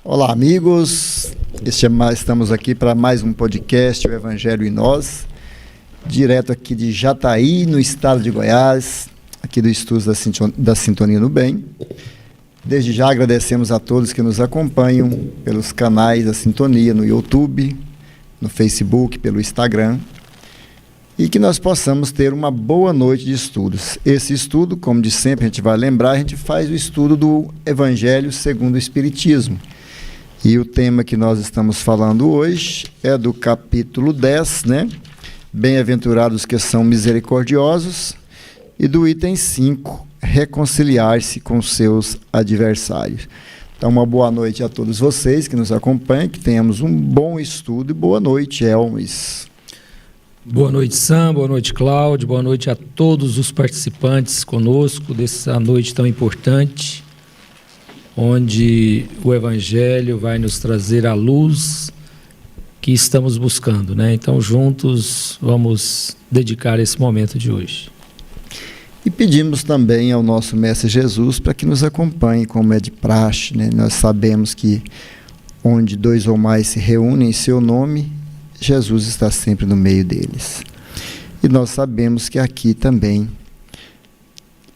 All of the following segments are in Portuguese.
Olá, amigos. Estamos aqui para mais um podcast, o Evangelho em Nós, direto aqui de Jataí, no estado de Goiás, aqui do Estudos da Sintonia no Bem. Desde já agradecemos a todos que nos acompanham pelos canais da Sintonia no YouTube, no Facebook, pelo Instagram, e que nós possamos ter uma boa noite de estudos. Esse estudo, como de sempre a gente vai lembrar, a gente faz o estudo do Evangelho segundo o Espiritismo. E o tema que nós estamos falando hoje é do capítulo 10, né? Bem-aventurados que são misericordiosos, e do item 5, reconciliar-se com seus adversários. Então, uma boa noite a todos vocês que nos acompanham, que tenhamos um bom estudo, e boa noite, Elmes. Boa noite, Sam, boa noite, Cláudio, boa noite a todos os participantes conosco dessa noite tão importante, onde o Evangelho vai nos trazer a luz que estamos buscando, né? Então, juntos, vamos dedicar esse momento de hoje. E pedimos também ao nosso Mestre Jesus para que nos acompanhe, como é de praxe, né? Nós sabemos que onde dois ou mais se reúnem em seu nome, Jesus está sempre no meio deles. E nós sabemos que aqui também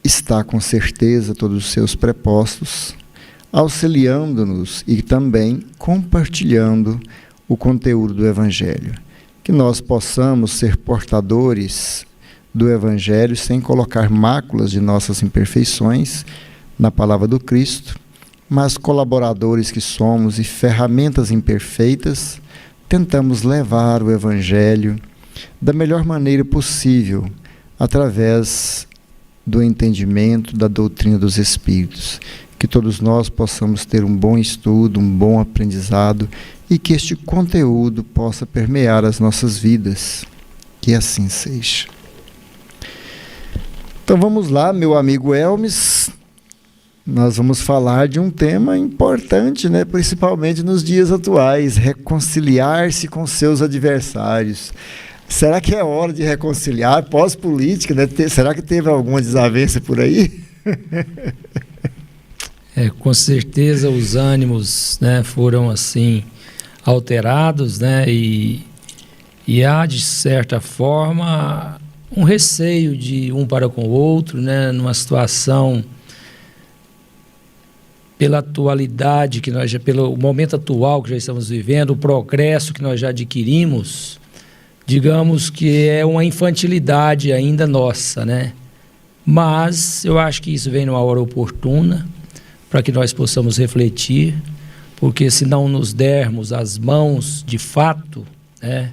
está com certeza todos os seus prepostos, auxiliando-nos e também compartilhando o conteúdo do Evangelho. Que nós possamos ser portadores do Evangelho sem colocar máculas de nossas imperfeições na palavra do Cristo, mas colaboradores que somos e ferramentas imperfeitas, tentamos levar o Evangelho da melhor maneira possível, através do entendimento da doutrina dos Espíritos. Que todos nós possamos ter um bom estudo, um bom aprendizado, e que este conteúdo possa permear as nossas vidas. Que assim seja. Então vamos lá, meu amigo Elmes. Nós vamos falar de um tema importante, né? Principalmente nos dias atuais: reconciliar-se com seus adversários. Será que é hora de reconciliar? Pós-política, né? Será que teve alguma desavença por aí? Com certeza os ânimos, né, foram assim alterados, né? E há, de certa forma, um receio de um para com o outro, né? Numa situação, pela atualidade que nós pelo momento atual que já estamos vivendo, o progresso que nós já adquirimos, digamos que é uma infantilidade ainda nossa, né? Mas eu acho que isso vem numa hora oportuna para que nós possamos refletir, porque se não nos dermos as mãos de fato, né,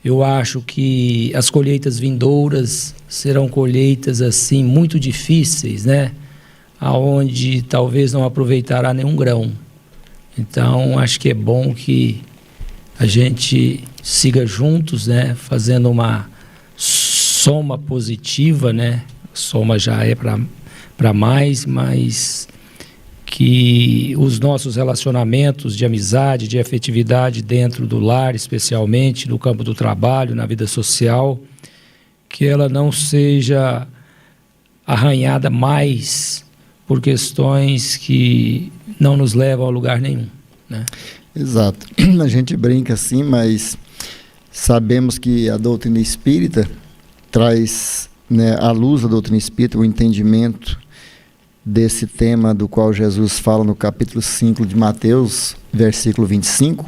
eu acho que as colheitas vindouras serão colheitas assim muito difíceis, né? Aonde talvez não aproveitará nenhum grão. Então, acho que é bom que a gente siga juntos, né? Fazendo uma soma positiva, né? Soma já é para mais, mas que os nossos relacionamentos de amizade, de afetividade dentro do lar, especialmente no campo do trabalho, na vida social, que ela não seja arranhada mais por questões que não nos levam a lugar nenhum, né? Exato. A gente brinca assim, mas sabemos que a doutrina espírita traz, né, à luz da doutrina espírita, o entendimento desse tema do qual Jesus fala no capítulo 5 de Mateus, versículo 25,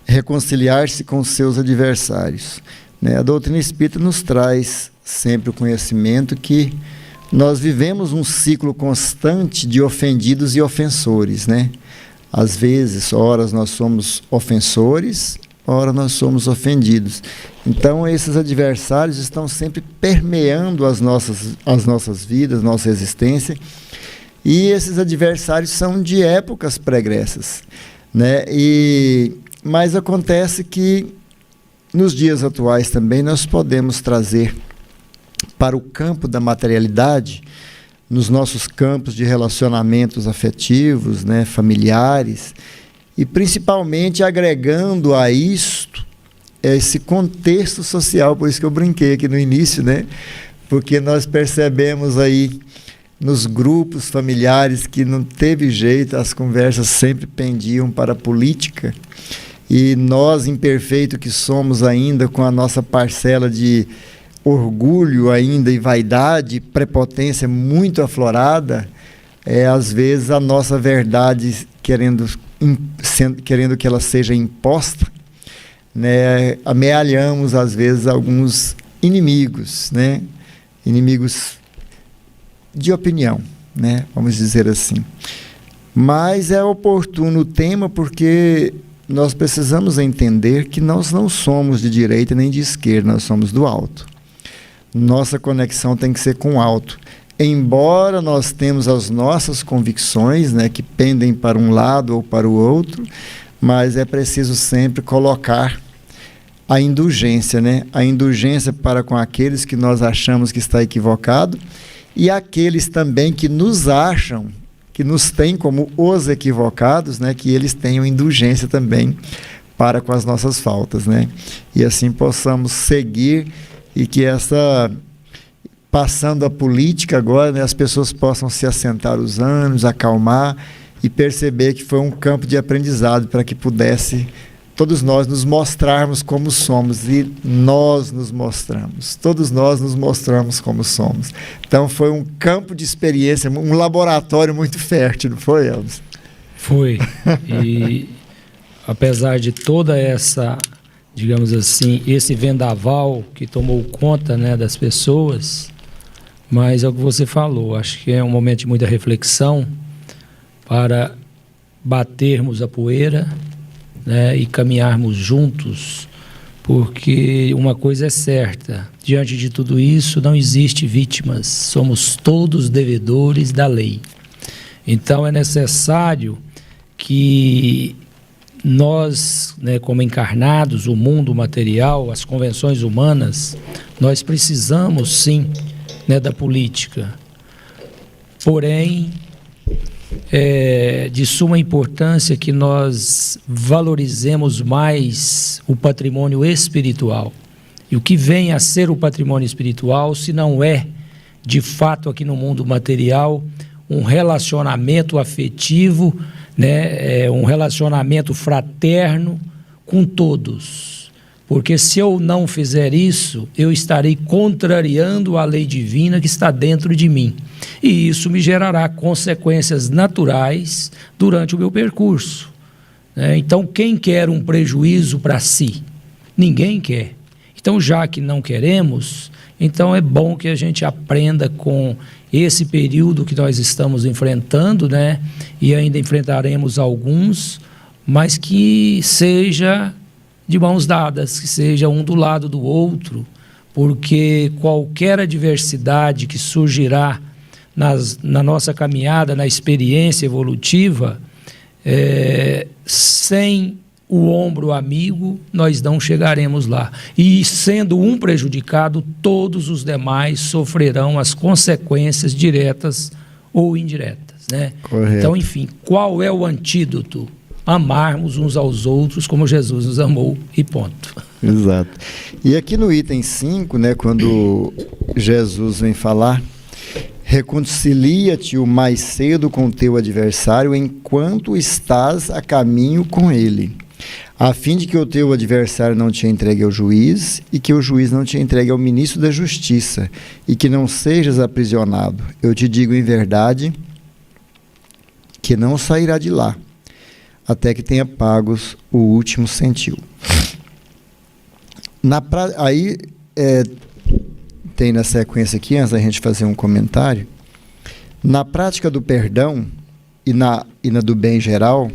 reconciliar-se com seus adversários, né? A doutrina espírita nos traz sempre o conhecimento que nós vivemos um ciclo constante de ofendidos e ofensores, né? Às vezes, horas nós somos ofensores, ora nós somos ofendidos. Então, esses adversários estão sempre permeando as nossas vidas, nossa existência, e esses adversários são de épocas pregressas, né? Mas acontece que, nos dias atuais também, nós podemos trazer para o campo da materialidade, nos nossos campos de relacionamentos afetivos, né, familiares, e principalmente agregando a isto esse contexto social. Por isso que eu brinquei aqui no início, né? Porque nós percebemos aí nos grupos familiares que não teve jeito, as conversas sempre pendiam para a política, e nós, imperfeitos que somos ainda, com a nossa parcela de orgulho ainda e vaidade, prepotência muito aflorada, às vezes a nossa verdade querendo que ela seja imposta, né, amealhamos às vezes alguns inimigos, né, inimigos de opinião, né, vamos dizer assim. Mas é oportuno o tema porque nós precisamos entender que nós não somos de direita nem de esquerda, nós somos do alto. Nossa conexão tem que ser com o alto. Embora nós temos as nossas convicções, né, que pendem para um lado ou para o outro, mas é preciso sempre colocar a indulgência, né? A indulgência para com aqueles que nós achamos que está equivocado e aqueles também que nos acham, que nos têm como os equivocados, né? Que eles tenham indulgência também para com as nossas faltas, né? E assim possamos seguir e que passando a política agora, né, as pessoas possam se assentar os anos, acalmar e perceber que foi um campo de aprendizado para que pudesse todos nós nos mostrarmos como somos, e nós nos mostramos, todos nós nos mostramos como somos. Então foi um campo de experiência, um laboratório muito fértil, não foi, Elvis? Foi, e apesar de toda essa, digamos assim, esse vendaval que tomou conta, né, das pessoas, mas é o que você falou, acho que é um momento de muita reflexão para batermos a poeira, né, e caminharmos juntos, porque uma coisa é certa, diante de tudo isso não existe vítimas, somos todos devedores da lei. Então é necessário que nós, né, como encarnados, o mundo material, as convenções humanas, nós precisamos sim, né, da política. Porém, é de suma importância que nós valorizemos mais o patrimônio espiritual. E o que vem a ser o patrimônio espiritual, se não é, de fato, aqui no mundo material, um relacionamento afetivo, né, um relacionamento fraterno com todos. Porque se eu não fizer isso, eu estarei contrariando a lei divina que está dentro de mim. E isso me gerará consequências naturais durante o meu percurso, né? Então, quem quer um prejuízo para si? Ninguém quer. Então, já que não queremos, então é bom que a gente aprenda com esse período que nós estamos enfrentando, né? E ainda enfrentaremos alguns, mas que seja de mãos dadas, que seja um do lado do outro, porque qualquer adversidade que surgirá na nossa caminhada, na experiência evolutiva, sem o ombro amigo, nós não chegaremos lá. E sendo um prejudicado, todos os demais sofrerão as consequências diretas ou indiretas, né? Correto. Então, enfim, qual é o antídoto? Amarmos uns aos outros como Jesus nos amou e ponto. Exato. E aqui no item 5, né, quando Jesus vem falar, reconcilia-te o mais cedo com o teu adversário enquanto estás a caminho com ele, a fim de que o teu adversário não te entregue ao juiz e que o juiz não te entregue ao ministro da justiça e que não sejas aprisionado. Eu te digo em verdade que não sairá de lá até que tenha pagos o último centil. Aí tem na sequência aqui, antes da gente fazer um comentário, na prática do perdão e na do bem geral,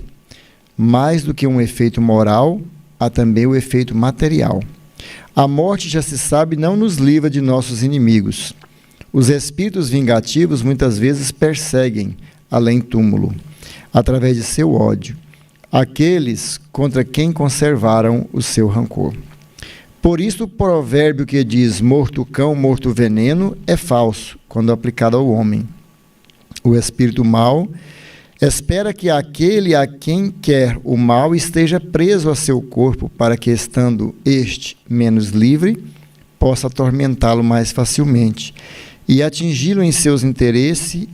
mais do que um efeito moral, há também o efeito material. A morte, já se sabe, não nos livra de nossos inimigos. Os espíritos vingativos muitas vezes perseguem, além túmulo, através de seu ódio, aqueles contra quem conservaram o seu rancor. Por isso o provérbio que diz morto cão, morto veneno é falso, quando aplicado ao homem. O espírito mau espera que aquele a quem quer o mal esteja preso a seu corpo, para que, estando este menos livre, possa atormentá-lo mais facilmente. e atingi-lo em seus interesses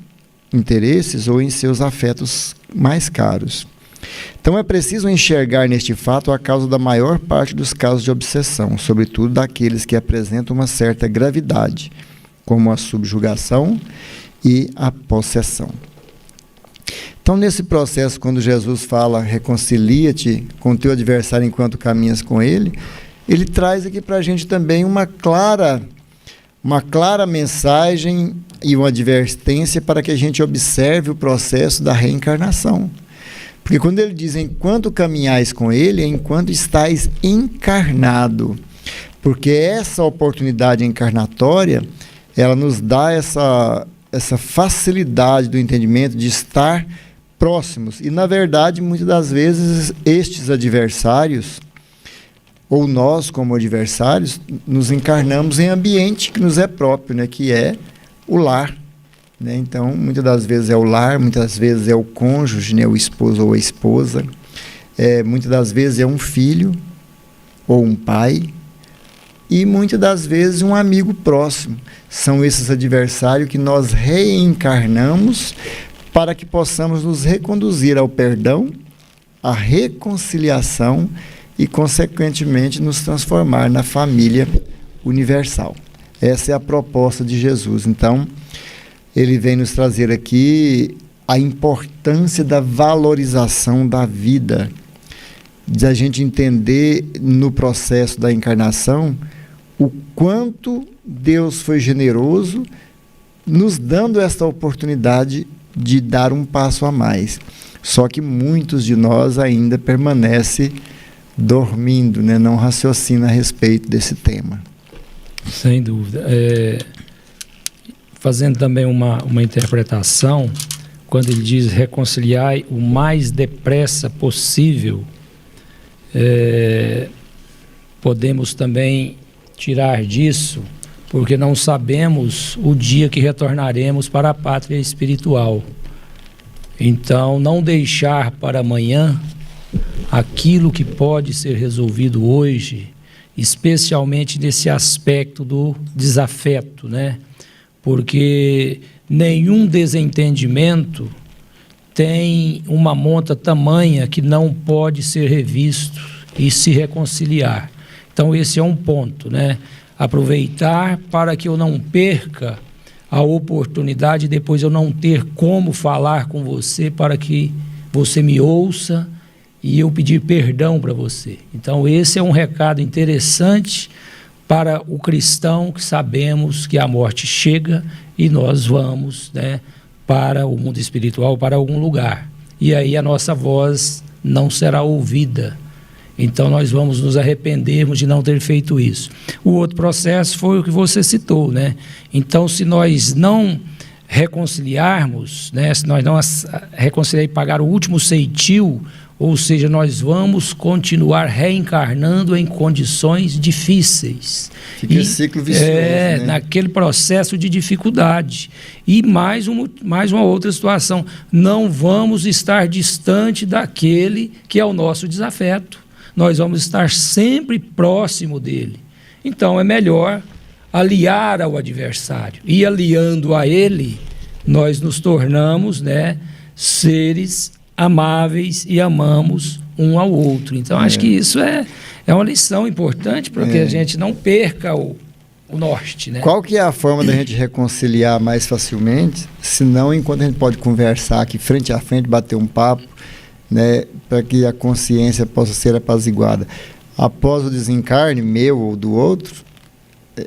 ou em seus afetos mais caros. Então é preciso enxergar neste fato a causa da maior parte dos casos de obsessão, sobretudo daqueles que apresentam uma certa gravidade, como a subjugação e a possessão. Então, nesse processo, quando Jesus fala, reconcilia-te com teu adversário enquanto caminhas com ele, ele traz aqui para a gente também uma clara mensagem e uma advertência para que a gente observe o processo da reencarnação. Porque quando ele diz, enquanto caminhais com ele, é enquanto estais encarnado. Porque essa oportunidade encarnatória, ela nos dá essa facilidade do entendimento de estar próximos. E, na verdade, muitas das vezes, estes adversários, ou nós como adversários, nos encarnamos em ambiente que nos é próprio, né, que é o lar. Né? Então, muitas das vezes é o lar, muitas vezes é o cônjuge, né, o esposo ou a esposa. Muitas das vezes é um filho ou um pai. E muitas das vezes um amigo próximo. São esses adversários que nós reencarnamos para que possamos nos reconduzir ao perdão, à reconciliação e, consequentemente, nos transformar na família universal. Essa é a proposta de Jesus. Então, ele vem nos trazer aqui a importância da valorização da vida, de a gente entender no processo da encarnação o quanto Deus foi generoso, nos dando esta oportunidade de dar um passo a mais. Só que muitos de nós ainda permanecem dormindo, né? Não raciocinam a respeito desse tema. Sem dúvida. Fazendo também uma interpretação, quando ele diz reconciliar o mais depressa possível, podemos também tirar disso, porque não sabemos o dia que retornaremos para a pátria espiritual. Então, não deixar para amanhã aquilo que pode ser resolvido hoje, especialmente nesse aspecto do desafeto, né? Porque nenhum desentendimento tem uma monta tamanha que não pode ser revisto e se reconciliar. Então, esse é um ponto, né? Aproveitar para que eu não perca a oportunidade e depois eu não ter como falar com você para que você me ouça e eu pedir perdão para você. Então, esse é um recado interessante para o cristão, que sabemos que a morte chega e nós vamos, né, para o mundo espiritual, para algum lugar. E aí a nossa voz não será ouvida. Então, nós vamos nos arrependermos de não ter feito isso. O outro processo foi o que você citou, né? Então, se nós não reconciliarmos, né, se nós não reconciliar e pagar o último ceitil, ou seja, nós vamos continuar reencarnando em condições difíceis. Fica ciclo vicioso, né? Naquele processo de dificuldade. E mais uma outra situação, não vamos estar distante daquele que é o nosso desafeto. Nós vamos estar sempre próximo dele. Então, é melhor aliar ao adversário. E aliando a ele, nós nos tornamos, né, seres amáveis e amamos um ao outro. Então, acho que isso é uma lição importante para que a gente não perca o norte, né? Qual que é a forma da gente reconciliar mais facilmente, se não enquanto a gente pode conversar aqui frente a frente, bater um papo, né, para que a consciência possa ser apaziguada. Após o desencarne, meu ou do outro,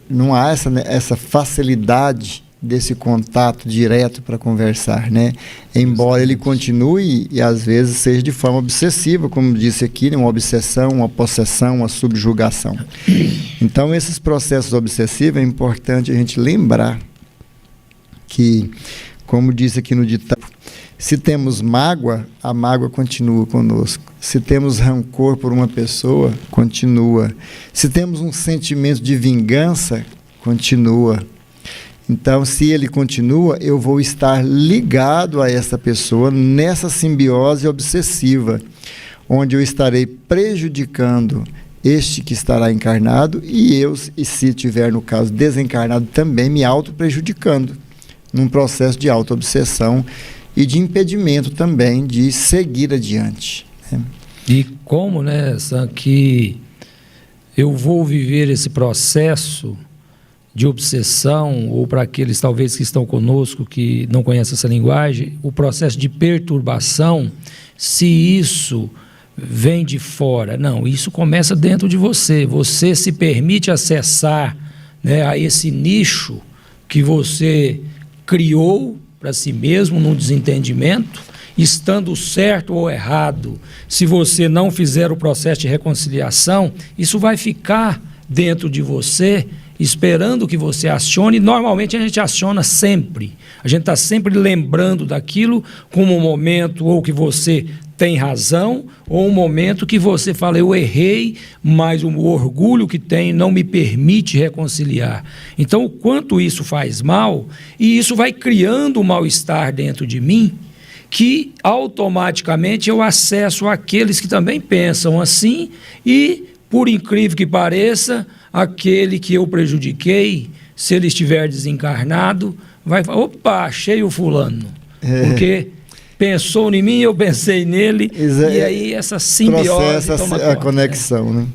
não há essa facilidade desse contato direto para conversar, né? Embora ele continue e às vezes seja de forma obsessiva, como disse aqui, né? Uma obsessão, uma possessão, uma subjugação. Então, esses processos obsessivos é importante a gente lembrar que, como disse aqui no ditado, se temos mágoa, a mágoa continua conosco. Se temos rancor por uma pessoa, continua. Se temos um sentimento de vingança, continua. Então, se ele continua, eu vou estar ligado a essa pessoa nessa simbiose obsessiva, onde eu estarei prejudicando este que estará encarnado, e eu, e se tiver, no caso, desencarnado, também me auto-prejudicando, num processo de auto-obsessão e de impedimento também de seguir adiante. Né? E como, né, Sam, que eu vou viver esse processo de obsessão, ou para aqueles talvez que estão conosco que não conhecem essa linguagem, o processo de perturbação, se isso vem de fora. Não, isso começa dentro de você. Você se permite acessar, né, a esse nicho que você criou para si mesmo num desentendimento, estando certo ou errado. Se você não fizer o processo de reconciliação, isso vai ficar dentro de você, esperando que você acione. Normalmente a gente aciona sempre. A gente está sempre lembrando daquilo como um momento ou que você tem razão, ou um momento que você fala, eu errei, mas o orgulho que tem não me permite reconciliar. Então, o quanto isso faz mal, e isso vai criando um mal-estar dentro de mim, que automaticamente eu acesso àqueles que também pensam assim, e, por incrível que pareça, aquele que eu prejudiquei, se ele estiver desencarnado, vai falar, opa, achei o fulano. Porque pensou em mim, eu pensei nele, e aí essa simbiose toma a conexão, né?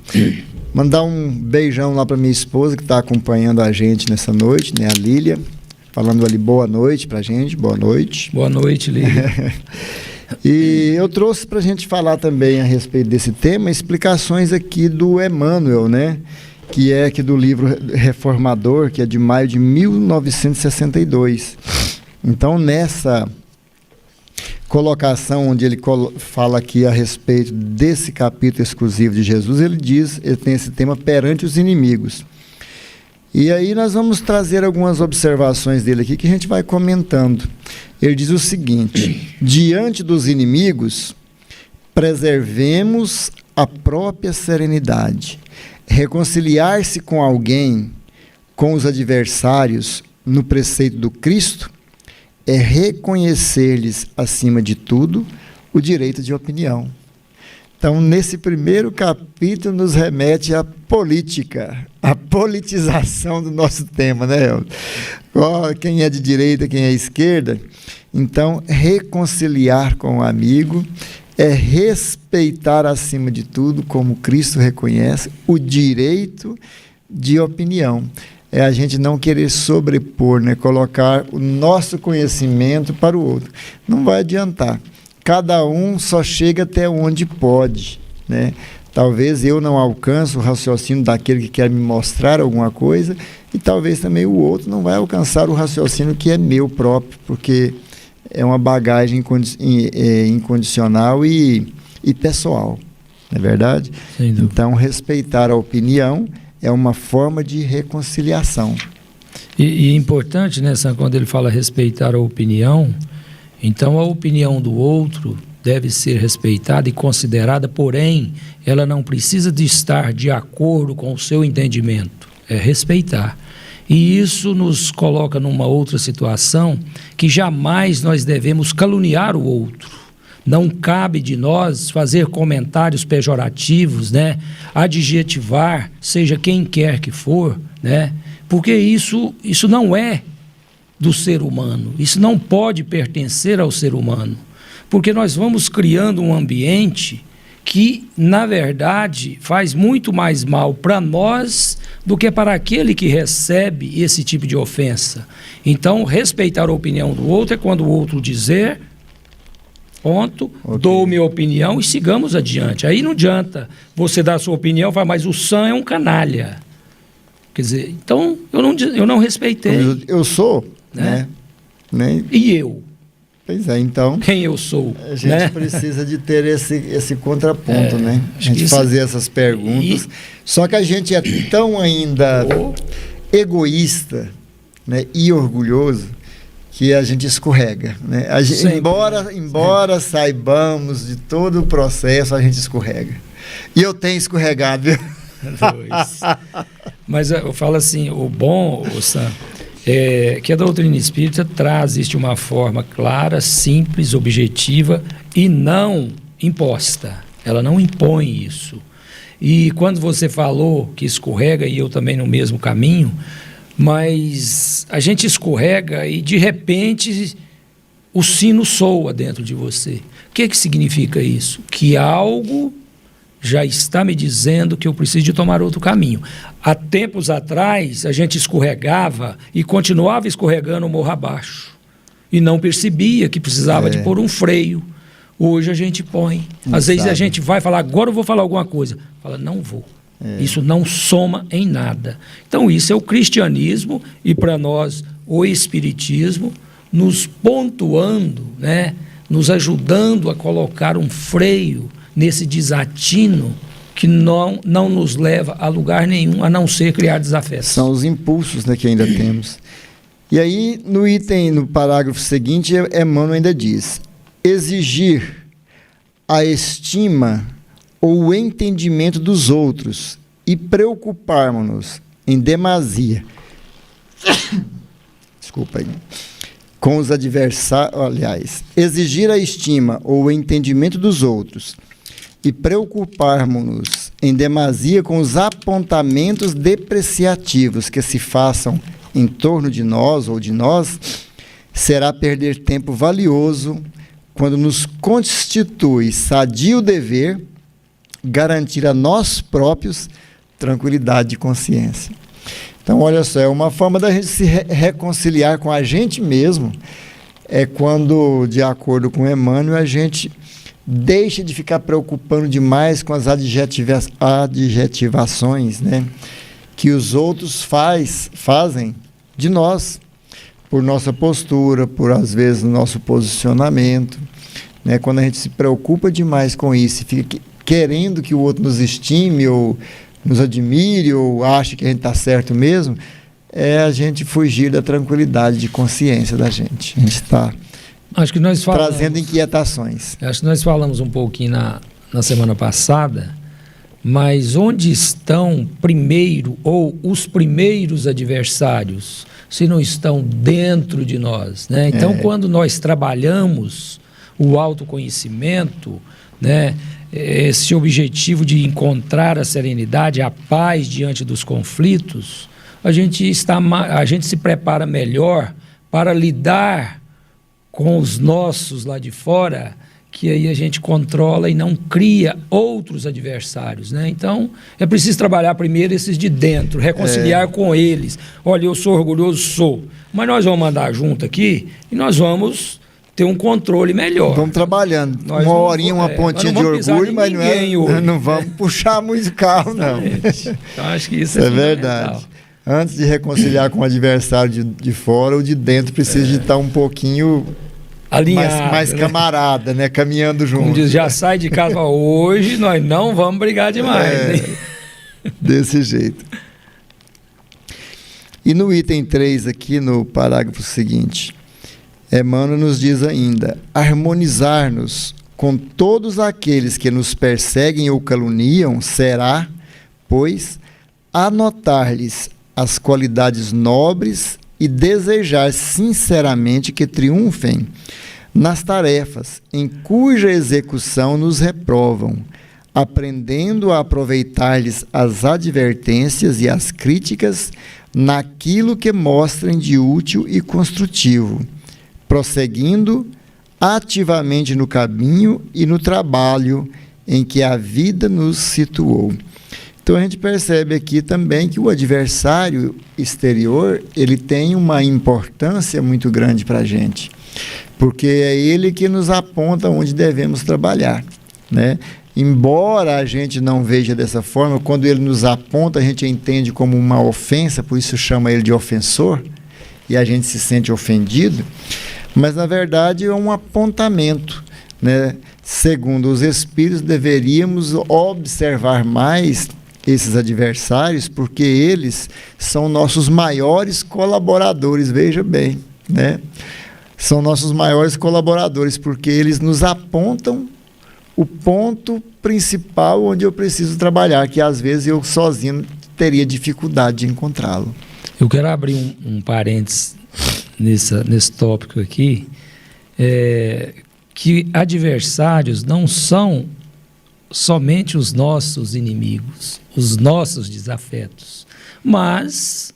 Mandar um beijão lá para minha esposa que está acompanhando a gente nessa noite, né? A Lília, falando ali boa noite para a gente, boa noite. Boa noite, Lília. E eu trouxe para a gente falar também a respeito desse tema, explicações aqui do Emmanuel, né? Que é aqui do livro Reformador, que é de maio de 1962. Então, nessa colocação onde ele fala aqui a respeito desse capítulo exclusivo de Jesus, ele tem esse tema perante os inimigos. E aí nós vamos trazer algumas observações dele aqui que a gente vai comentando. Ele diz o seguinte: diante dos inimigos, preservemos a própria serenidade. Reconciliar-se com alguém, com os adversários, no preceito do Cristo, é reconhecer-lhes, acima de tudo, o direito de opinião. Então, nesse primeiro capítulo, nos remete à política, à politização do nosso tema, né, Elton? Quem é de direita, quem é esquerda. Então, reconciliar com o amigo é respeitar, acima de tudo, como Cristo reconhece, o direito de opinião. É a gente não querer sobrepor, né? Colocar o nosso conhecimento para o outro. Não vai adiantar. Cada um só chega até onde pode, né? Talvez eu não alcance o raciocínio daquele que quer me mostrar alguma coisa, e talvez também o outro não vai alcançar o raciocínio que é meu próprio, porque é uma bagagem incondicional e pessoal, não é verdade? Então, respeitar a opinião é uma forma de reconciliação. E é importante, né, Sam, quando ele fala respeitar a opinião, então a opinião do outro deve ser respeitada e considerada, porém, ela não precisa de estar de acordo com o seu entendimento, é respeitar. E isso nos coloca numa outra situação que jamais nós devemos caluniar o outro. Não cabe de nós fazer comentários pejorativos, né? Adjetivar, seja quem quer que for, né? Porque isso não é do ser humano, isso não pode pertencer ao ser humano, porque nós vamos criando um ambiente que, na verdade, faz muito mais mal para nós do que para aquele que recebe esse tipo de ofensa. Então, respeitar a opinião do outro é quando o outro dizer, ponto, okay, dou minha opinião e sigamos adiante. Aí não adianta você dar a sua opinião, mas o Sam é um canalha. Quer dizer, então eu não respeitei. Eu sou, né? E eu? Pois é, então... Quem eu sou? A gente precisa de ter esse contraponto, né? A gente fazer essas perguntas. Só que a gente é tão ainda egoísta, né, e orgulhoso, que a gente escorrega, né? Embora saibamos de todo o processo, a gente escorrega. E eu tenho escorregado, viu? Mas eu falo assim, o bom, Sam, é que a doutrina espírita traz isso de uma forma clara, simples, objetiva e não imposta. Ela não impõe isso. E quando você falou que escorrega, e eu também no mesmo caminho, mas a gente escorrega e de repente o sino soa dentro de você. O que significa isso? Que algo já está me dizendo que eu preciso de tomar outro caminho. Há tempos atrás, a gente escorregava e continuava escorregando morro abaixo. E não percebia que precisava de pôr um freio. Hoje a gente põe. Às vezes a gente vai falar, agora eu vou falar alguma coisa. Fala, não vou. Isso não soma em nada. Então isso é o cristianismo e para nós o espiritismo nos pontuando, né? Nos ajudando a colocar um freio nesse desatino que não nos leva a lugar nenhum, a não ser criar desafetos. São os impulsos, né, que ainda temos. E aí, no parágrafo seguinte, Emmanuel ainda diz: exigir a estima ou o entendimento dos outros e preocuparmos-nos em demasia desculpa aí, com os adversários, aliás, exigir a estima ou o entendimento dos outros e preocuparmos-nos em demasia com os apontamentos depreciativos que se façam em torno de nós ou de nós, será perder tempo valioso quando nos constitui sadio dever garantir a nós próprios tranquilidade de consciência. Então, olha só, é uma forma da gente se reconciliar com a gente mesmo, é quando, de acordo com Emmanuel, a gente deixa de ficar preocupando demais com as adjetivações, né, que os outros fazem de nós, por nossa postura, por, às vezes, nosso posicionamento, né? Quando a gente se preocupa demais com isso e fica querendo que o outro nos estime ou nos admire ou ache que a gente está certo mesmo, é a gente fugir da tranquilidade de consciência da gente. A gente está trazendo inquietações. Acho que nós falamos um pouquinho na semana passada, mas onde estão primeiro ou os primeiros adversários, se não estão dentro de nós, né? Então, quando nós trabalhamos o autoconhecimento, né, esse objetivo de encontrar a serenidade, a paz diante dos conflitos, a gente se prepara melhor para lidar com os nossos lá de fora, que aí a gente controla e não cria outros adversários, né? Então, é preciso trabalhar primeiro esses de dentro, reconciliar com eles. Olha, eu sou orgulhoso, sou, mas nós vamos andar junto aqui e nós vamos ter um controle melhor. Vamos trabalhando. Uma horinha, uma pontinha de orgulho, mas não vamos puxar muito carro, não. Então, acho que isso é verdade. Antes de reconciliar com o adversário de fora, o de dentro precisa de estar um pouquinho alinhado, mais camarada, né? Caminhando junto. Como diz, já sai de casa, hoje nós não vamos brigar demais. Desse jeito. E no item 3 aqui, no parágrafo seguinte, Emmanuel nos diz ainda: harmonizar-nos com todos aqueles que nos perseguem ou caluniam será, pois, anotar-lhes as qualidades nobres e desejar sinceramente que triunfem nas tarefas em cuja execução nos reprovam, aprendendo a aproveitar-lhes as advertências e as críticas naquilo que mostrem de útil e construtivo, prosseguindo ativamente no caminho e no trabalho em que a vida nos situou. Então a gente percebe aqui também que o adversário exterior, ele tem uma importância muito grande para a gente, porque é ele que nos aponta onde devemos trabalhar, né? Embora a gente não veja dessa forma, quando ele nos aponta, a gente entende como uma ofensa, por isso chama ele de ofensor, e a gente se sente ofendido, mas na verdade é um apontamento, né? Segundo os espíritos, deveríamos observar mais esses adversários, porque eles são nossos maiores colaboradores, veja bem, né? São nossos maiores colaboradores, porque eles nos apontam o ponto principal onde eu preciso trabalhar, que às vezes eu sozinho teria dificuldade de encontrá-lo. Eu quero abrir um parênteses nesse tópico aqui, que adversários não são somente os nossos inimigos, os nossos desafetos. Mas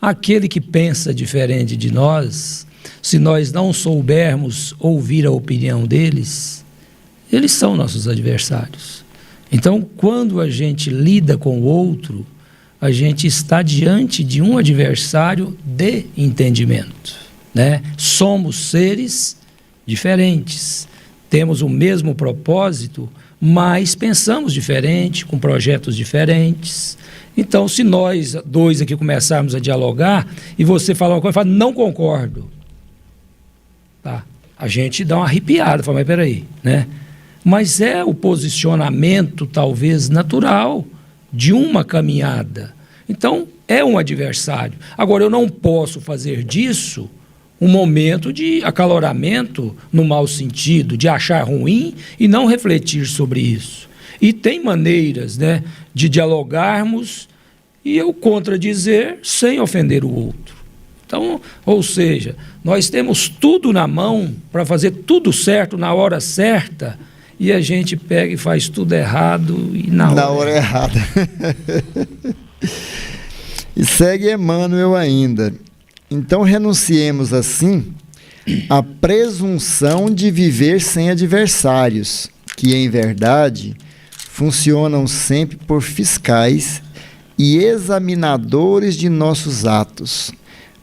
aquele que pensa diferente de nós, se nós não soubermos ouvir a opinião deles, eles são nossos adversários. Então, quando a gente lida com o outro, a gente está diante de um adversário de entendimento, né? Somos seres diferentes, temos o mesmo propósito, mas pensamos diferente, com projetos diferentes. Então, se nós dois aqui começarmos a dialogar e você falar uma coisa e falar, não concordo, tá? A gente dá uma arrepiada, fala, mas peraí, né? Mas é o posicionamento, talvez, natural de uma caminhada. Então, é um adversário. Agora, eu não posso fazer disso um momento de acaloramento no mau sentido, de achar ruim e não refletir sobre isso. E tem maneiras, né, de dialogarmos e eu contradizer sem ofender o outro. Então, ou seja, nós temos tudo na mão para fazer tudo certo na hora certa e a gente pega e faz tudo errado e na hora errada. E segue Emmanuel ainda. Então renunciemos assim à presunção de viver sem adversários, que em verdade funcionam sempre por fiscais e examinadores de nossos atos,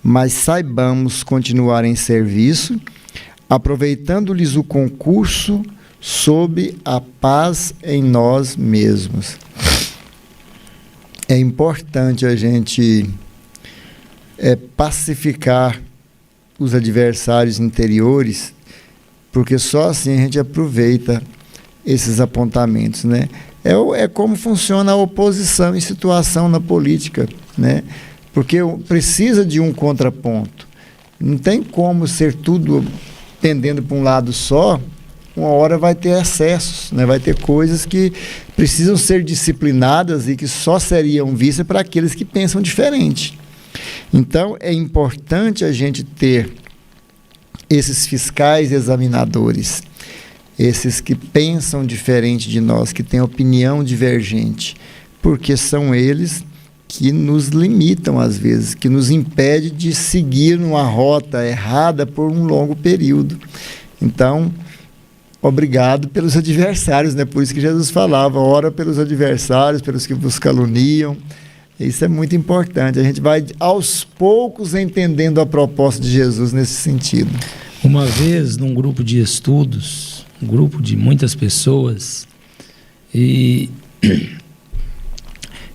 mas saibamos continuar em serviço, aproveitando-lhes o concurso sob a paz em nós mesmos. É importante a gente pacificar os adversários interiores, porque só assim a gente aproveita esses apontamentos, né? É como funciona a oposição em situação na política, né? Porque precisa de um contraponto. Não tem como ser tudo pendendo para um lado só. Uma hora vai ter excessos, né? Vai ter coisas que precisam ser disciplinadas e que só seriam vistas para aqueles que pensam diferente. Então, é importante a gente ter esses fiscais examinadores, esses que pensam diferente de nós, que têm opinião divergente, porque são eles que nos limitam às vezes, que nos impedem de seguir uma rota errada por um longo período. Então, obrigado pelos adversários, né? Por isso que Jesus falava, ora pelos adversários, pelos que vos caluniam. Isso é muito importante. A gente vai, aos poucos, entendendo a proposta de Jesus nesse sentido. Uma vez, num grupo de estudos, um grupo de muitas pessoas, e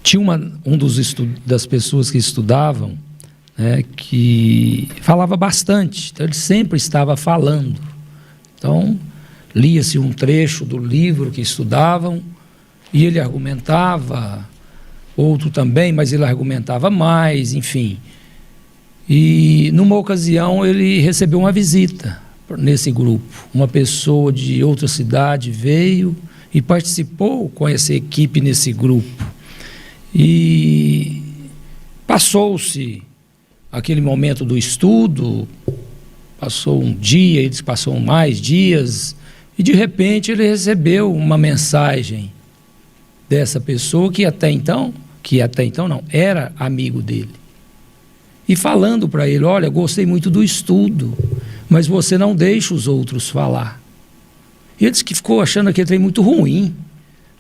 tinha das pessoas que estudavam, né, que falava bastante. Então, ele sempre estava falando. Então, lia-se um trecho do livro que estudavam e ele argumentava, outro também, mas ele argumentava mais, enfim. E numa ocasião ele recebeu uma visita nesse grupo. Uma pessoa de outra cidade veio e participou com essa equipe nesse grupo. E passou-se aquele momento do estudo, passou um dia, eles passaram mais dias, e de repente ele recebeu uma mensagem dessa pessoa que até então não, era amigo dele. E falando para ele, olha, gostei muito do estudo, mas você não deixa os outros falar. E ele disse que ficou achando aquele trem muito ruim,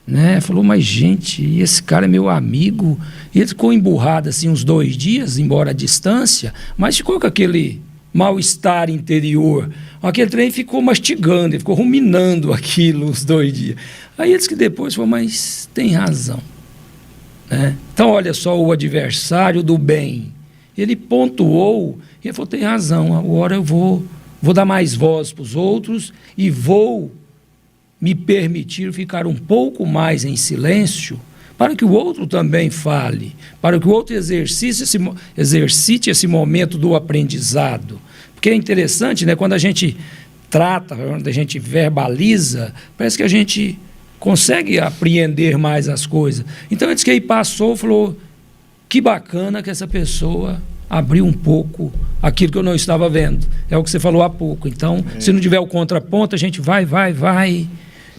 né? Falou, mas gente, esse cara é meu amigo. E ele ficou emburrado assim uns 2 dias, embora à distância, mas ficou com aquele mal-estar interior. Aquele trem ficou mastigando, ele ficou ruminando aquilo uns 2 dias. Aí ele disse que depois falou, mas tem razão. Então, olha só, o adversário do bem, ele pontuou e ele falou, tem razão, agora eu vou dar mais voz para os outros e vou me permitir ficar um pouco mais em silêncio para que o outro também fale, para que o outro exercite esse momento do aprendizado. Porque é interessante, né, quando a gente trata, quando a gente verbaliza, parece que a gente consegue apreender mais as coisas. Então, antes que ele passou, falou, que bacana que essa pessoa abriu um pouco aquilo que eu não estava vendo. É o que você falou há pouco. Então, se não tiver o contraponto, a gente vai.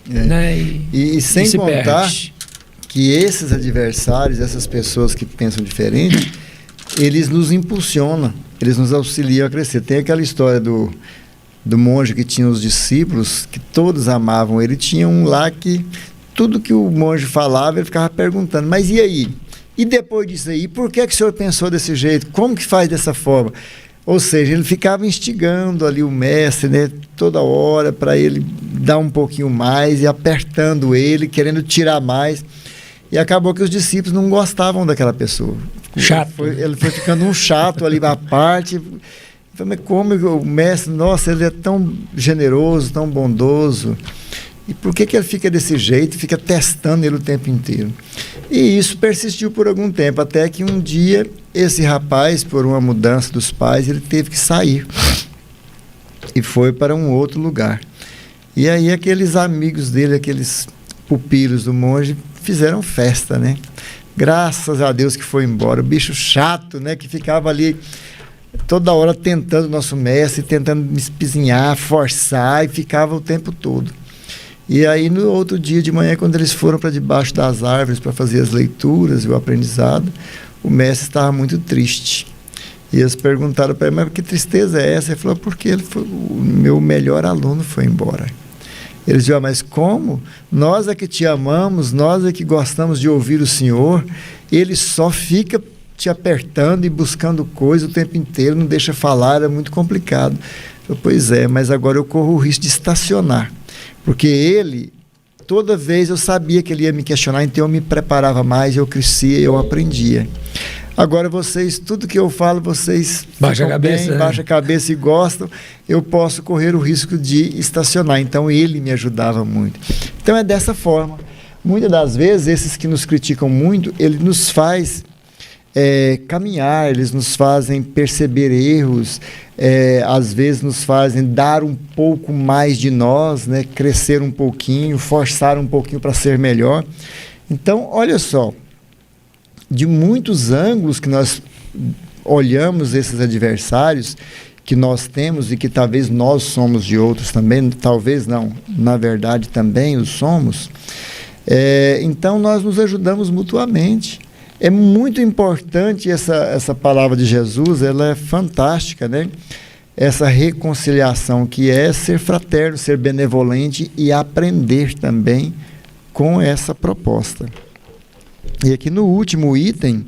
né? E sem se contar perde. Que esses adversários, essas pessoas que pensam diferente, eles nos impulsionam, eles nos auxiliam a crescer. Tem aquela história do monge que tinha os discípulos, que todos amavam ele. Tinha um lá que tudo que o monge falava, ele ficava perguntando, mas e aí? E depois disso aí, por que o senhor pensou desse jeito? Como que faz dessa forma? Ou seja, ele ficava instigando ali o mestre, né, toda hora, para ele dar um pouquinho mais e apertando ele, querendo tirar mais. E acabou que os discípulos não gostavam daquela pessoa. Chato. Ele foi ficando um chato ali à parte. Mas como o mestre, nossa, ele é tão generoso, tão bondoso. E por que ele fica desse jeito, fica testando ele o tempo inteiro? E isso persistiu por algum tempo, até que um dia esse rapaz, por uma mudança dos pais, ele teve que sair. E foi para um outro lugar. E aí aqueles amigos dele, aqueles pupilos do monge, fizeram festa, né? Graças a Deus que foi embora. O bicho chato, né? Que ficava ali toda hora tentando o nosso mestre, tentando me espizinhar, forçar, e ficava o tempo todo. E aí no outro dia de manhã, quando eles foram para debaixo das árvores para fazer as leituras e o aprendizado, o mestre estava muito triste. E eles perguntaram para ele, mas que tristeza é essa? Ele falou, porque o meu melhor aluno foi embora. Eles disseram, mas como? Nós é que te amamos, nós é que gostamos de ouvir o Senhor, ele só fica te apertando e buscando coisa o tempo inteiro, não deixa falar, é muito complicado. Eu, pois é, mas agora eu corro o risco de estacionar, porque ele, toda vez eu sabia que ele ia me questionar, então eu me preparava mais, eu crescia, eu aprendia. Agora vocês, tudo que eu falo, vocês baixa a cabeça, bem, baixa a cabeça e gostam, eu posso correr o risco de estacionar. Então ele me ajudava muito. Então é dessa forma. Muitas das vezes, esses que nos criticam muito, ele nos faz caminhar, eles nos fazem perceber erros, às vezes nos fazem dar um pouco mais de nós, né, crescer um pouquinho, forçar um pouquinho para ser melhor. Então, olha só, de muitos ângulos que nós olhamos esses adversários que nós temos e que talvez nós somos de outros também, talvez não, na verdade também os somos, então nós nos ajudamos mutuamente. É muito importante essa palavra de Jesus, ela é fantástica, né? Essa reconciliação que é ser fraterno, ser benevolente e aprender também com essa proposta. E aqui no último item,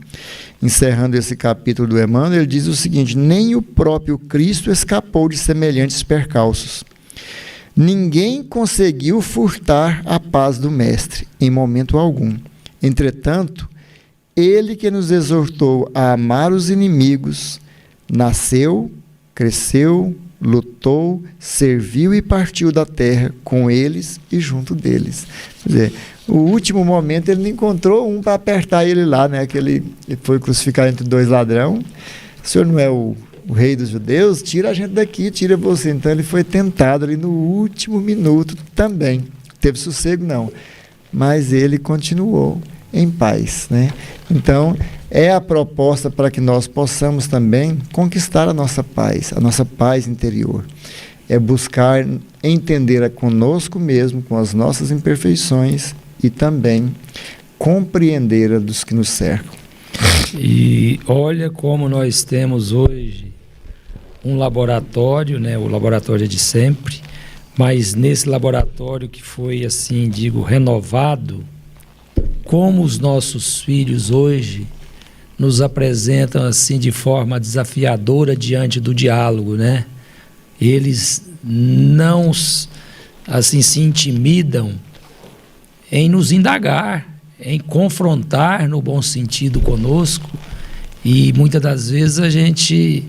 encerrando esse capítulo do Emmanuel, ele diz o seguinte: nem o próprio Cristo escapou de semelhantes percalços. Ninguém conseguiu furtar a paz do Mestre, em momento algum. Entretanto, ele que nos exortou a amar os inimigos, nasceu, cresceu, lutou, serviu e partiu da terra com eles e junto deles. Quer dizer, o último momento ele não encontrou um para apertar ele lá, né? Que ele foi crucificado entre dois ladrões. O senhor não é o rei dos judeus? Tira a gente daqui, tira você. Então ele foi tentado ali no último minuto também. Teve sossego? Não. Mas ele continuou em paz, né? Então, é a proposta para que nós possamos também conquistar a nossa paz interior. É buscar entender conosco mesmo, com as nossas imperfeições, e também compreender a dos que nos cercam. E olha como nós temos hoje um laboratório, né? O laboratório de sempre, mas nesse laboratório que foi, assim, digo, renovado, como os nossos filhos hoje nos apresentam assim de forma desafiadora diante do diálogo, né? Eles não assim se intimidam em nos indagar, em confrontar no bom sentido conosco, e muitas das vezes a gente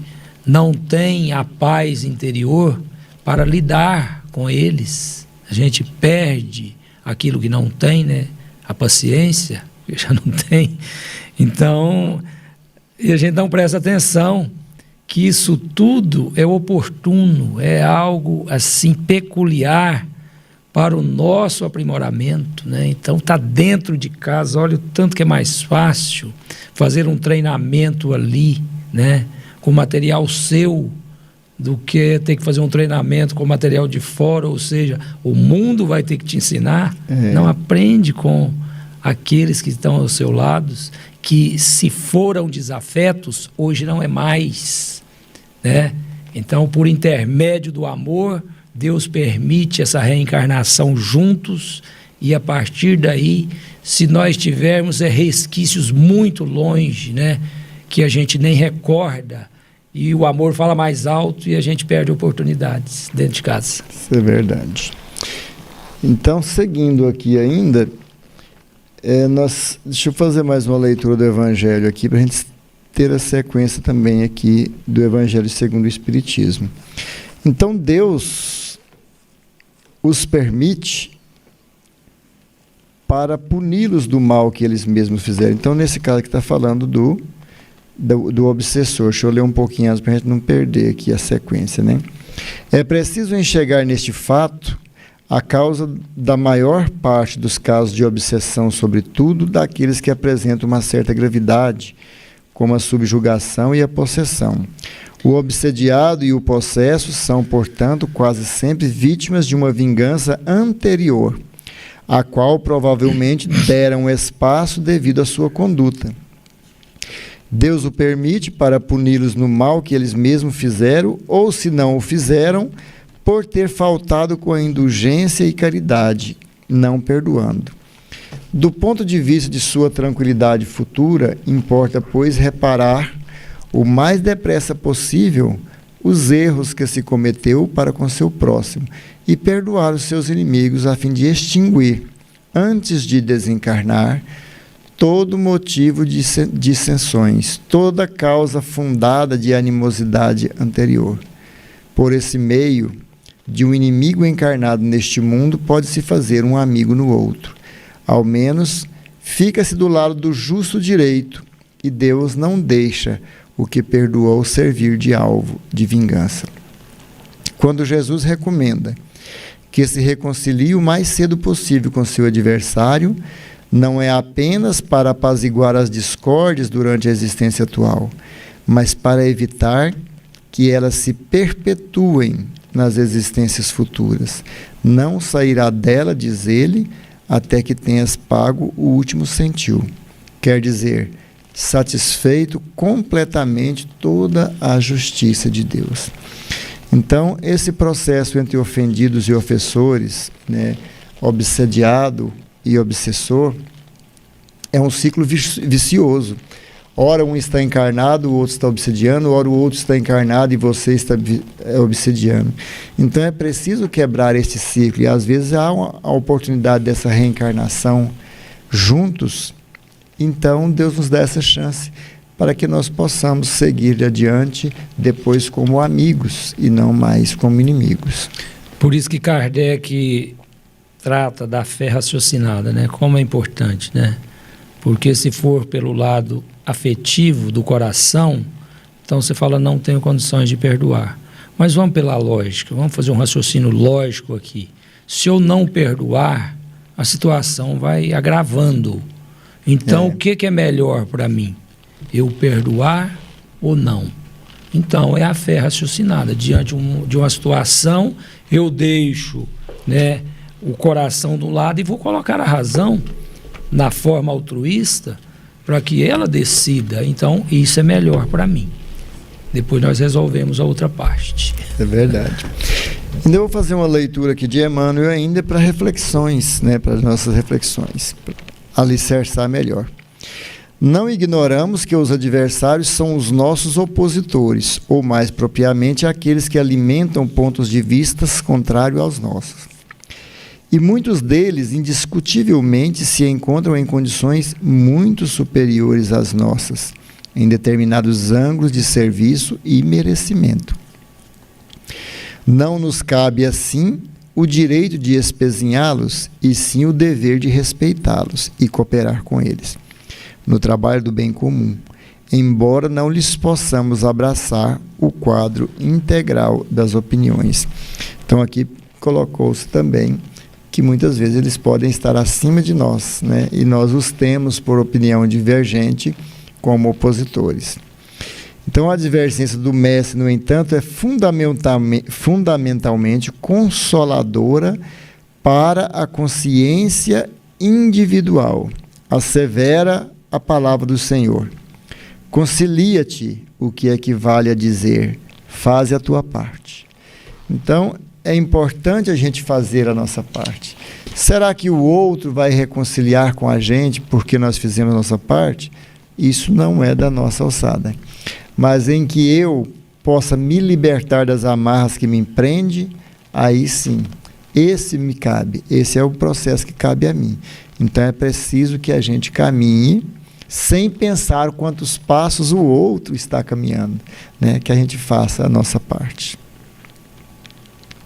não tem a paz interior para lidar com eles. A gente perde aquilo que não tem, né? A paciência, que já não tem. Então, e a gente não presta atenção que isso tudo é oportuno, é algo assim peculiar para o nosso aprimoramento, né? Então, está dentro de casa, olha o tanto que é mais fácil fazer um treinamento ali, né? Com material seu, do que ter que fazer um treinamento com material de fora, ou seja, o mundo vai ter que te ensinar. Não aprende com aqueles que estão aos seus lados, que se foram desafetos, hoje não é mais, né? Então, por intermédio do amor, Deus permite essa reencarnação juntos, e a partir daí, se nós tivermos resquícios muito longe, né, que a gente nem recorda, e o amor fala mais alto e a gente perde oportunidades dentro de casa. Isso é verdade. Então, seguindo aqui ainda, deixa eu fazer mais uma leitura do Evangelho aqui, para a gente ter a sequência também aqui do Evangelho segundo o Espiritismo. Então, Deus os permite para puni-los do mal que eles mesmos fizeram. Então, nesse caso que está falando do obsessor. Deixa eu ler um pouquinho antes para a gente não perder aqui a sequência, né? É preciso enxergar neste fato a causa da maior parte dos casos de obsessão, sobretudo daqueles que apresentam uma certa gravidade, como a subjugação e a possessão. O obsediado e o possesso são, portanto, quase sempre vítimas de uma vingança anterior, a qual provavelmente deram espaço devido à sua conduta. Deus o permite para puni-los no mal que eles mesmos fizeram, ou se não o fizeram, por ter faltado com a indulgência e caridade, não perdoando. Do ponto de vista de sua tranquilidade futura, importa, pois, reparar o mais depressa possível os erros que se cometeu para com seu próximo e perdoar os seus inimigos, a fim de extinguir, antes de desencarnar, todo motivo de dissensões, toda causa fundada de animosidade anterior. Por esse meio, de um inimigo encarnado neste mundo, pode-se fazer um amigo no outro. Ao menos, fica-se do lado do justo direito, e Deus não deixa o que perdoou servir de alvo de vingança. Quando Jesus recomenda que se reconcilie o mais cedo possível com seu adversário, não é apenas para apaziguar as discórdias durante a existência atual, mas para evitar que elas se perpetuem nas existências futuras. Não sairá dela, diz ele, até que tenhas pago o último centil. Quer dizer, satisfeito completamente toda a justiça de Deus. Então, esse processo entre ofendidos e ofensores, né, obsediado e obsessor, é um ciclo vicioso. Ora um está encarnado, o outro está obsediando, ora o outro está encarnado e você está obsediando. Então é preciso quebrar este ciclo, e às vezes há a oportunidade dessa reencarnação juntos. Então Deus nos dá essa chance para que nós possamos seguir adiante depois como amigos e não mais como inimigos. Por isso que Kardec trata da fé raciocinada, né? Como é importante, né? Porque se for pelo lado afetivo do coração, então você fala, não tenho condições de perdoar. Mas vamos pela lógica, vamos fazer um raciocínio lógico aqui. Se eu não perdoar, a situação vai agravando. Então, o que é melhor para mim? Eu perdoar ou não? Então, é a fé raciocinada. Diante de uma situação, eu deixo, né, o coração do lado e vou colocar a razão na forma altruísta para que ela decida. Então, isso é melhor para mim. Depois nós resolvemos a outra parte. É verdade. Ainda vou fazer uma leitura aqui de Emmanuel ainda para reflexões, né, para as nossas reflexões, para alicerçar melhor. Não ignoramos que os adversários são os nossos opositores, ou mais propriamente aqueles que alimentam pontos de vistas contrários aos nossos. E muitos deles, indiscutivelmente, se encontram em condições muito superiores às nossas, em determinados ângulos de serviço e merecimento. Não nos cabe, assim, o direito de espezinhá-los, e sim o dever de respeitá-los e cooperar com eles, no trabalho do bem comum, embora não lhes possamos abraçar o quadro integral das opiniões. Então, aqui colocou-se também que muitas vezes eles podem estar acima de nós, né? E nós os temos por opinião divergente como opositores. Então, a advertência do mestre, no entanto, é fundamentalmente consoladora para a consciência individual. Assevera a palavra do Senhor. Concilia-te, o que equivale a dizer, faze a tua parte. Então, é importante a gente fazer a nossa parte. Será que o outro vai reconciliar com a gente porque nós fizemos a nossa parte? Isso não é da nossa alçada. Mas em que eu possa me libertar das amarras que me prendem, aí sim, esse me cabe, esse é o processo que cabe a mim. Então é preciso que a gente caminhe sem pensar quantos passos o outro está caminhando, né? Que a gente faça a nossa parte.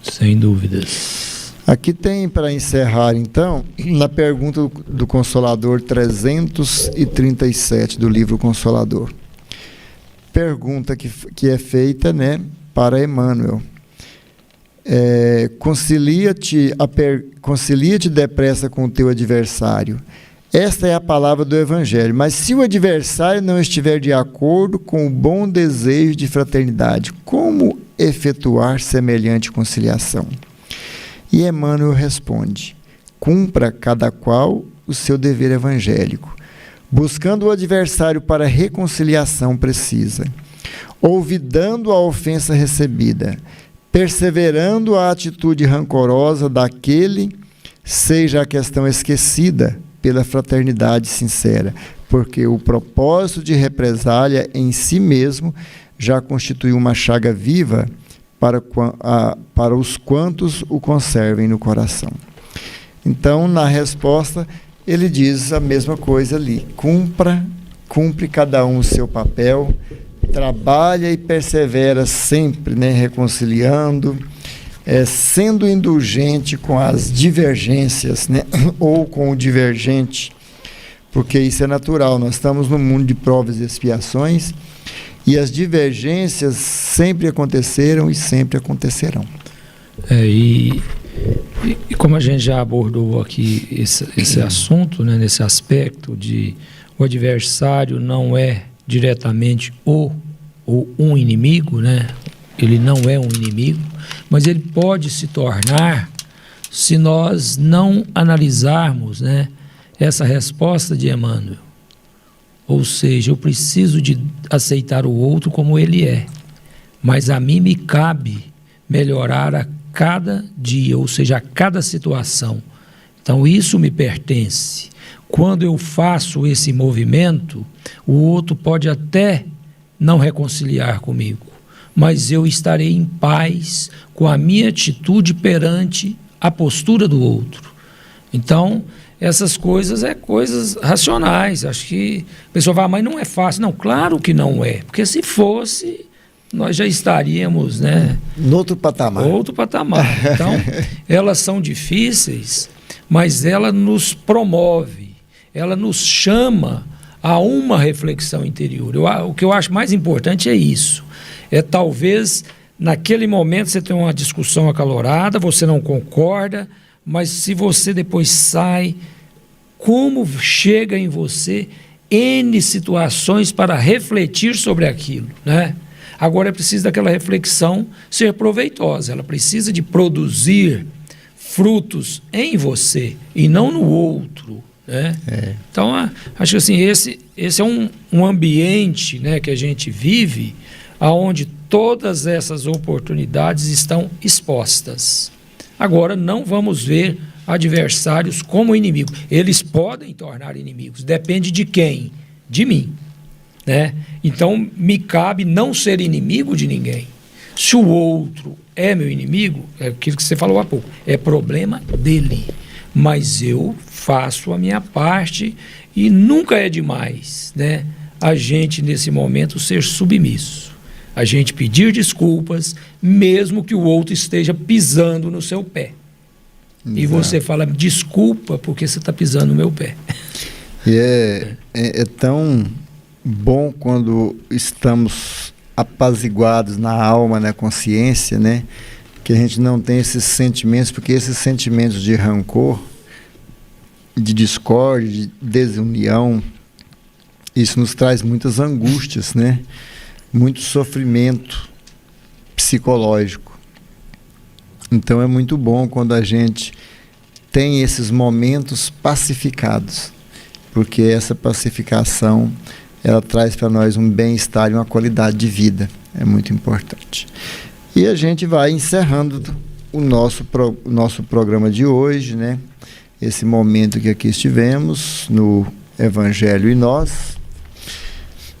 Sem dúvidas. Aqui tem, para encerrar então, na pergunta do Consolador 337 do livro Consolador. Pergunta que é feita, né, para Emmanuel. Concilia-te depressa com o teu adversário. Esta é a palavra do Evangelho. Mas se o adversário não estiver de acordo com o bom desejo de fraternidade, como efetuar semelhante conciliação? E Emmanuel responde: cumpra cada qual o seu dever evangélico, buscando o adversário para reconciliação precisa, olvidando a ofensa recebida, perseverando a atitude rancorosa daquele, seja a questão esquecida pela fraternidade sincera, porque o propósito de represália em si mesmo já constitui uma chaga viva para os quantos o conservem no coração. Então, na resposta, ele diz a mesma coisa ali: cumpre cada um o seu papel, trabalha e persevera sempre, né, reconciliando, sendo indulgente com as divergências, né, ou com o divergente, porque isso é natural. Nós estamos no mundo de provas e expiações, e as divergências sempre aconteceram e sempre acontecerão. E como a gente já abordou aqui esse assunto, né, nesse aspecto de o adversário não é diretamente um inimigo, né? Ele não é um inimigo, mas ele pode se tornar se nós não analisarmos, né, essa resposta de Emmanuel. Ou seja, eu preciso de aceitar o outro como ele é, mas a mim me cabe melhorar a cada dia, ou seja, a cada situação. Então isso me pertence. Quando eu faço esse movimento, o outro pode até não reconciliar comigo, mas eu estarei em paz com a minha atitude perante a postura do outro. Então, essas coisas coisas racionais. Acho que a pessoa fala, mas não é fácil. Não, claro que não é, porque se fosse, nós já estaríamos, né, no outro patamar. Então, elas são difíceis, mas ela nos promove, ela nos chama a uma reflexão interior. O que eu acho mais importante é isso. Talvez, naquele momento, você tem uma discussão acalorada, você não concorda, mas se você depois sai, como chega em você N situações para refletir sobre aquilo, né? Agora é preciso daquela reflexão ser proveitosa, ela precisa de produzir frutos em você e não no outro, né? Então, acho que assim, esse é um ambiente, né, que a gente vive, onde todas essas oportunidades estão expostas. Agora, não vamos ver adversários como inimigos. Eles podem tornar inimigos. Depende de quem? De mim, né? Então, me cabe não ser inimigo de ninguém. Se o outro é meu inimigo, é aquilo que você falou há pouco, é problema dele. Mas eu faço a minha parte e nunca é demais, né, a gente, nesse momento, ser submisso. A gente pedir desculpas, mesmo que o outro esteja pisando no seu pé. Exato. E você fala, desculpa, porque você está pisando no meu pé. E é tão bom quando estamos apaziguados na alma, na consciência, né? Que a gente não tem esses sentimentos, porque esses sentimentos de rancor, de discórdia, de desunião, isso nos traz muitas angústias, né? muito sofrimento psicológico. Então é muito bom quando a gente tem esses momentos pacificados, porque essa pacificação, ela traz para nós um bem-estar e uma qualidade de vida. É muito importante. E a gente vai encerrando o nosso programa de hoje, né? Esse momento que aqui estivemos no Evangelho e Nós,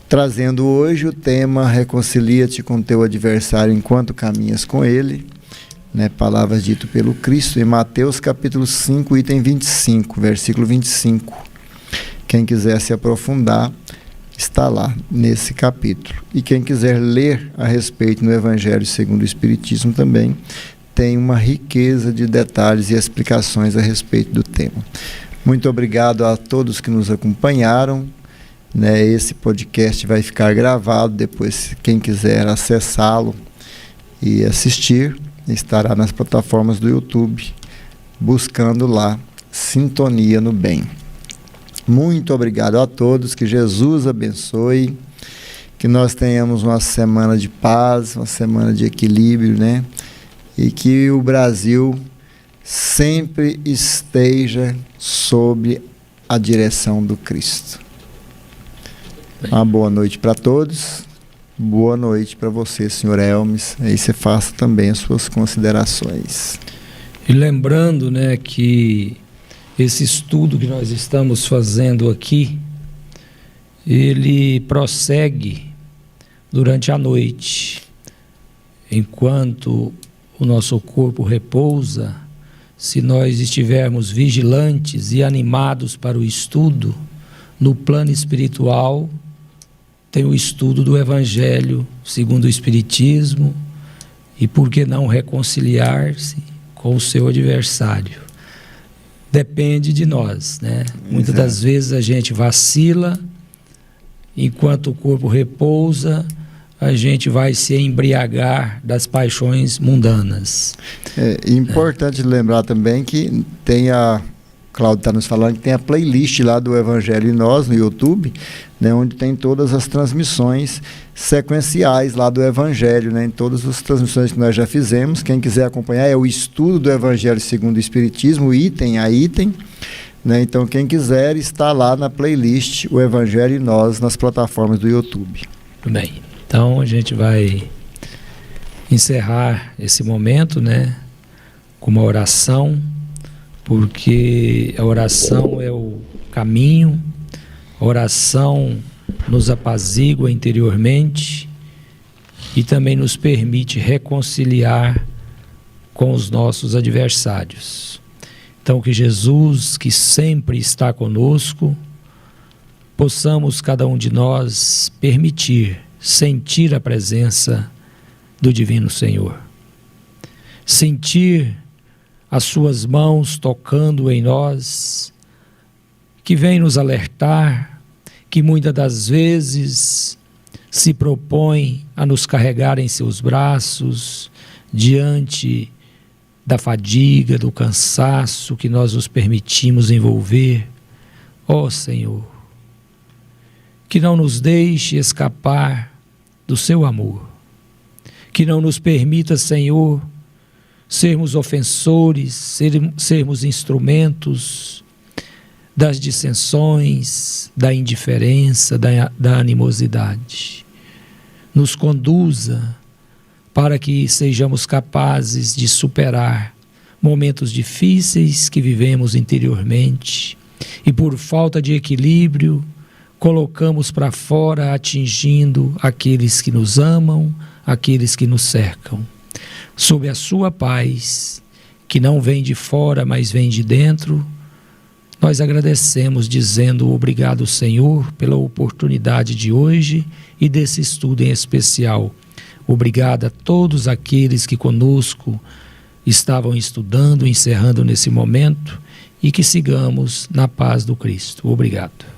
trazendo hoje o tema Reconcilia-te com teu adversário enquanto caminhas com ele, né? Palavras ditas pelo Cristo em Mateus capítulo 5, item 25, versículo 25. Quem quiser se aprofundar, está lá nesse capítulo. E quem quiser ler a respeito no Evangelho segundo o Espiritismo também, tem uma riqueza de detalhes e explicações a respeito do tema. Muito obrigado a todos que nos acompanharam, né? Esse podcast vai ficar gravado, depois quem quiser acessá-lo e assistir, estará nas plataformas do YouTube, buscando lá Sintonia no Bem. Muito obrigado a todos, que Jesus abençoe, que nós tenhamos uma semana de paz, uma semana de equilíbrio, né? E que o Brasil sempre esteja sob a direção do Cristo. Uma boa noite para todos. Boa noite para você, senhor Elmes. Aí você faça também as suas considerações. E lembrando, né, que esse estudo que nós estamos fazendo aqui, ele prossegue durante a noite, enquanto o nosso corpo repousa. Se nós estivermos vigilantes e animados para o estudo, no plano espiritual, tem o estudo do Evangelho segundo o Espiritismo, e por que não reconciliar-se com o seu adversário? Depende de nós, né? Muitas das vezes a gente vacila, enquanto o corpo repousa, a gente vai se embriagar das paixões mundanas. É importante lembrar também que tem Cláudio está nos falando que tem a playlist lá do Evangelho e Nós no YouTube, né, onde tem todas as transmissões sequenciais lá do Evangelho, né, em todas as transmissões que nós já fizemos. Quem quiser acompanhar, é o estudo do Evangelho segundo o Espiritismo, item a item, né, então quem quiser está lá na playlist o Evangelho e Nós nas plataformas do YouTube. Muito bem, então a gente vai encerrar esse momento, né, com uma oração, porque a oração é o caminho, a oração nos apazigua interiormente e também nos permite reconciliar com os nossos adversários. Então, que Jesus, que sempre está conosco, possamos cada um de nós permitir, sentir a presença do Divino Senhor, sentir as suas mãos tocando em nós, que vem nos alertar, que muitas das vezes se propõe a nos carregar em seus braços, diante da fadiga, do cansaço que nós nos permitimos envolver. Ó Senhor, que não nos deixe escapar do seu amor, que não nos permita, Senhor, sermos ofensores, sermos instrumentos das dissensões, da indiferença, da animosidade. Nos conduza para que sejamos capazes de superar momentos difíceis que vivemos interiormente e, por falta de equilíbrio, colocamos para fora, atingindo aqueles que nos amam, aqueles que nos cercam. Sob a sua paz, que não vem de fora, mas vem de dentro, nós agradecemos dizendo obrigado, Senhor, pela oportunidade de hoje e desse estudo em especial. Obrigado a todos aqueles que conosco estavam estudando, encerrando nesse momento, e que sigamos na paz do Cristo. Obrigado.